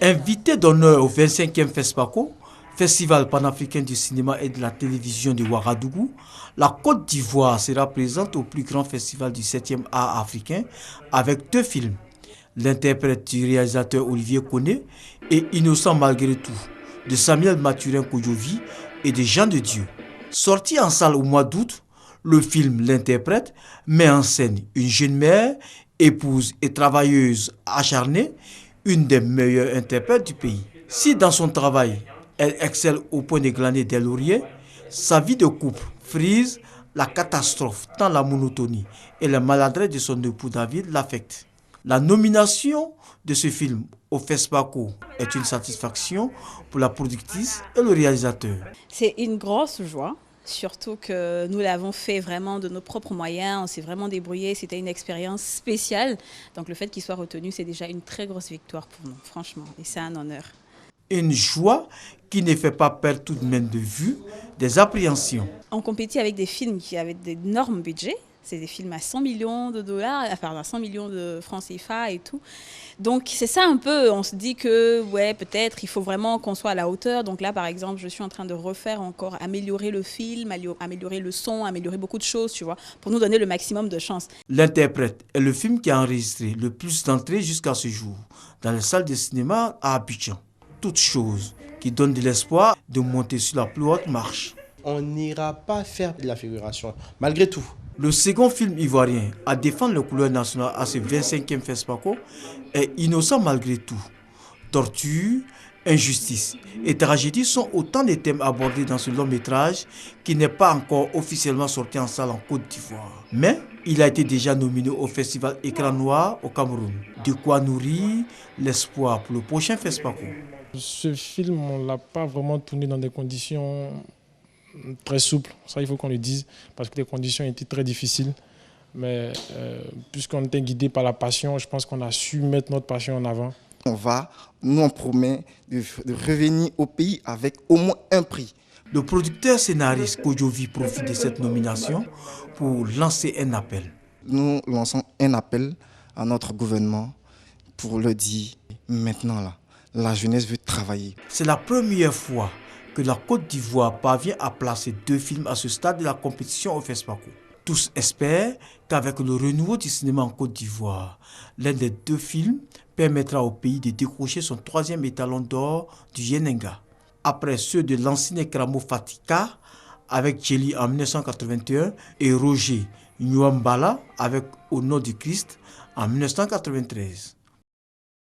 Invité d'honneur au 25e FESPACO, Festival panafricain du cinéma et de la télévision de Ouagadougou, la Côte d'Ivoire sera présente au plus grand festival du 7e art africain avec 2 films. L'interprète du réalisateur Olivier Koné et Innocent malgré tout de Samuel Mathurin Kojovi et de Jean de Dieu. Sorti en salle au mois d'août, le film L'interprète met en scène une jeune mère, épouse et travailleuse acharnée, une des meilleures interprètes du pays. Si dans son travail, elle excelle au point de glaner des lauriers, sa vie de couple frise la catastrophe tant la monotonie et la maladresse de son époux David l'affectent. La nomination de ce film au FESPACO est une satisfaction pour la productrice et le réalisateur. C'est une grosse joie. Surtout que nous l'avons fait vraiment de nos propres moyens, on s'est vraiment débrouillé, c'était une expérience spéciale. Donc le fait qu'il soit retenu, c'est déjà une très grosse victoire pour nous, franchement, et c'est un honneur. Une joie qui ne fait pas perdre tout de même de vue des appréhensions. On compétit avec des films qui avaient d'énormes budgets. C'est des films à 100 millions de dollars, enfin à 100 millions de francs CFA et tout. Donc c'est ça un peu, on se dit que ouais, peut-être il faut vraiment qu'on soit à la hauteur. Donc là par exemple, je suis en train de refaire encore, améliorer le film, améliorer le son, améliorer beaucoup de choses, tu vois, pour nous donner le maximum de chance. L'interprète est le film qui a enregistré le plus d'entrées jusqu'à ce jour dans les salles de cinéma à Abidjan. Toute chose qui donne de l'espoir de monter sur la plus haute marche. On n'ira pas faire de la figuration, malgré tout. Le second film ivoirien à défendre les couleurs nationales à ce 25e FESPACO est Innocent malgré tout. Torture, injustice et tragédie sont autant de thèmes abordés dans ce long métrage qui n'est pas encore officiellement sorti en salle en Côte d'Ivoire. Mais il a été déjà nominé au festival Écran Noir au Cameroun. De quoi nourrir l'espoir pour le prochain FESPACO. Ce film, on ne l'a pas vraiment tourné dans des conditions très souple, ça il faut qu'on le dise, parce que les conditions étaient très difficiles. Mais puisqu'on était guidé par la passion, je pense qu'on a su mettre notre passion en avant. On promet de revenir au pays avec au moins un prix. Le producteur scénariste Kojovi profite de cette nomination pour lancer un appel. Nous lançons un appel à notre gouvernement pour le dire maintenant là, la jeunesse veut travailler. C'est la première fois que la Côte d'Ivoire parvient à placer 2 films à ce stade de la compétition au FESPACO. Tous espèrent qu'avec le renouveau du cinéma en Côte d'Ivoire, l'un des 2 films permettra au pays de décrocher son 3e étalon d'or du Yenenga. Après ceux de Lansine Kramo Fatika avec Djeli en 1981 et Roger Nyuambala avec Au nom du Christ en 1993.